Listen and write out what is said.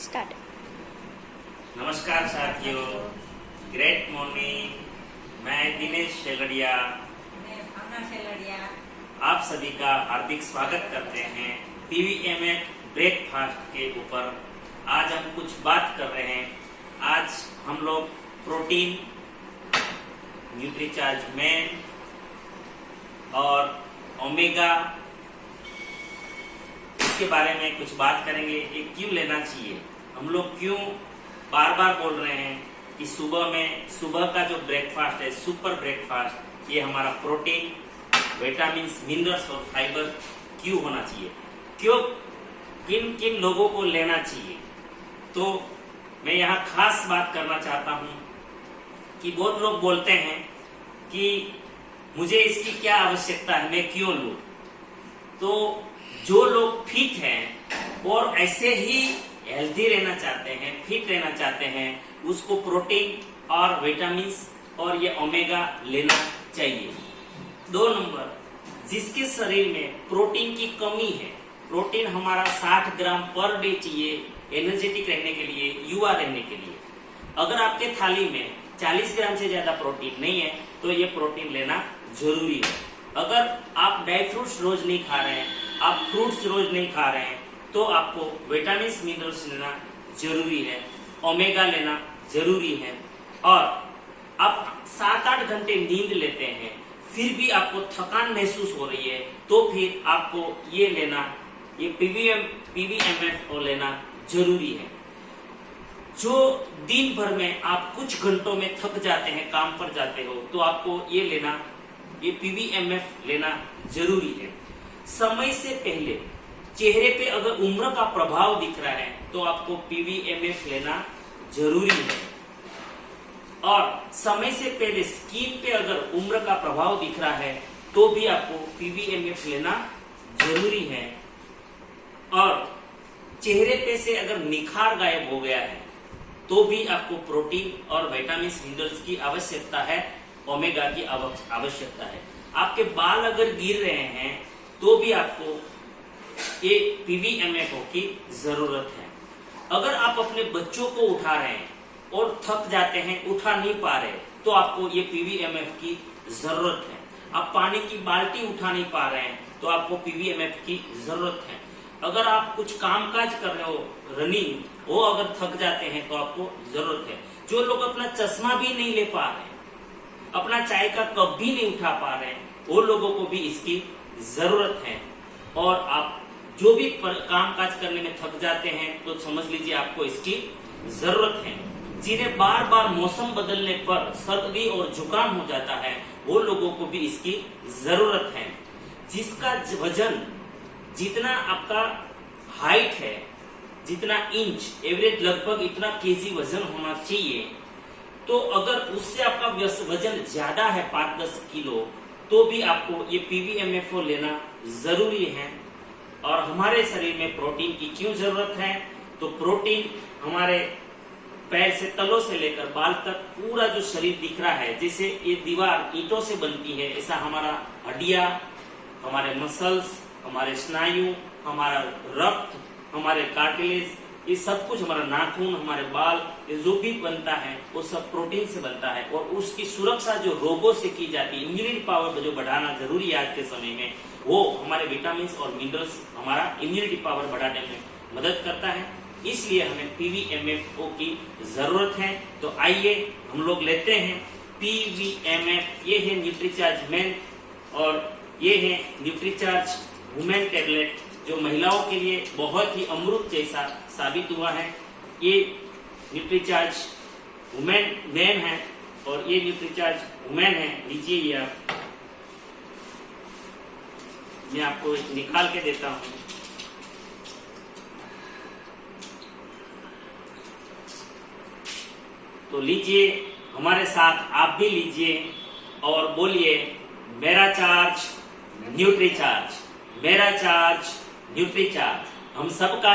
Start. नमस्कार साथियों, great morning. मैं दिनेश शेलड़िया आप सभी का हार्दिक स्वागत करते हैं पीवीएमएफ ब्रेकफास्ट के ऊपर। आज हम कुछ बात कर रहे हैं। आज हम लोग प्रोटीन, न्यूट्रीचार्ज मैन और ओमेगा इसके बारे में कुछ बात करेंगे। ये क्यों लेना चाहिए, हम लोग क्यों बार बार बोल रहे हैं कि सुबह का जो ब्रेकफास्ट है, सुपर ब्रेकफास्ट, ये हमारा प्रोटीन, विटामिन, मिनरल्स और फाइबर क्यों होना चाहिए, क्यों किन किन लोगों को लेना चाहिए। तो मैं यहाँ खास बात करना चाहता हूँ कि बहुत लोग बोलते हैं कि मुझे इसकी क्या आवश्यकता है, मैं क्यों लूं। तो जो लोग फिट हैं और ऐसे ही हेल्दी रहना चाहते हैं, फिट रहना चाहते हैं, उसको प्रोटीन और विटामिन और ये ओमेगा लेना चाहिए। 2 नंबर, जिसके शरीर में प्रोटीन की कमी है, प्रोटीन हमारा 60 ग्राम पर डे चाहिए एनर्जेटिक रहने के लिए, युवा रहने के लिए। अगर आपके थाली में 40 ग्राम से ज्यादा प्रोटीन नहीं है तो ये प्रोटीन लेना जरूरी है। अगर आप ड्राई फ्रूट्स रोज नहीं खा रहे हैं, आप फ्रूट्स रोज नहीं खा रहे हैं, तो आपको विटामिन मिनरल्स लेना जरूरी है, ओमेगा लेना जरूरी है। और आप 7-8 घंटे नींद लेते हैं, फिर भी आपको थकान महसूस हो रही है, तो फिर आपको ये लेना, ये पीवीएमएफ को लेना जरूरी है। जो दिन भर में आप कुछ घंटों में थक जाते हैं, काम पर जाते हो, तो आपको ये लेना, ये पीवीएमएफ लेना जरूरी है। समय से पहले चेहरे पे अगर उम्र का प्रभाव दिख रहा है तो आपको पीवीएमएफ लेना जरूरी है। और समय से पहले स्किन पे अगर उम्र का प्रभाव दिख रहा है तो भी आपको पीवीएमएफ लेना जरूरी है। और चेहरे पे से अगर निखार गायब हो गया है तो भी आपको प्रोटीन और विटामिन मिनरल्स की आवश्यकता है, ओमेगा की आवश्यकता है। आपके बाल अगर गिर रहे हैं तो भी आपको ये पीवीएमएफ की जरूरत है। अगर आप अपने बच्चों को उठा रहे हैं और थक जाते हैं, उठा नहीं पा रहे, तो आपको ये पीवीएमएफ की जरूरत है। आप पानी की बाल्टी उठा नहीं पा रहे हैं तो आपको पीवीएमएफ की जरूरत है। अगर आप कुछ कामकाज कर रहे हो, रनिंग, वो अगर थक जाते हैं तो आपको जरूरत है। जो लोग अपना चश्मा भी नहीं ले पा रहे, अपना चाय का कप भी नहीं उठा पा रहे, वो लोगों को भी इसकी जरूरत है। और आप जो भी काम काज करने में थक जाते हैं तो समझ लीजिए आपको इसकी जरूरत है। जिन्हें बार बार मौसम बदलने पर सर्दी और जुकाम हो जाता है, वो लोगों को भी इसकी जरूरत है। जिसका वजन, जितना आपका हाइट है, जितना इंच, एवरेज लगभग इतना केजी वजन होना चाहिए, तो अगर उससे आपका वजन ज्यादा है 5-10 किलो, तो भी आपको ये पीवीएमएफ लेना जरूरी है। और हमारे शरीर में प्रोटीन की क्यों जरूरत है, तो प्रोटीन हमारे पैर से, तलों से लेकर बाल तक पूरा जो शरीर दिख रहा है, जैसे ये दीवार ईंटों से बनती है, ऐसा हमारा हड्डियां, हमारे मसल्स, हमारे स्नायु, हमारा रक्त, हमारे कार्टिलेज, ये सब कुछ, हमारा नाखून, हमारे बाल, ये जो भी बनता है वो सब प्रोटीन से बनता है। और उसकी सुरक्षा जो रोगों से की जाती है, इम्यूनिटी पावर जो बढ़ाना जरूरी है आज के समय में, वो हमारे विटामिन और मिनरल्स हमारा इम्यूनिटी पावर बढ़ाने में मदद करता है। इसलिए हमें पीवीएमएफ की जरूरत है। तो आइए हम लोग लेते हैं पीवीएमएफ। ये है न्यूट्रीचार्ज मैन और ये है न्यूट्रीचार्ज वुमेन टेबलेट, जो महिलाओं के लिए बहुत ही अमृत जैसा साबित हुआ है। ये न्यूट्रीचार्ज वुमेन मैन है और ये न्यूट्रीचार्ज वुमेन है। लीजिए, ये आप, मैं आपको निकाल के देता हूं। तो लीजिए, हमारे साथ आप भी लीजिए और बोलिए, मेरा चार्ज न्यूट्रीचार्ज, मेरा चार्ज न्यूट्रीचार्ज। हम सबका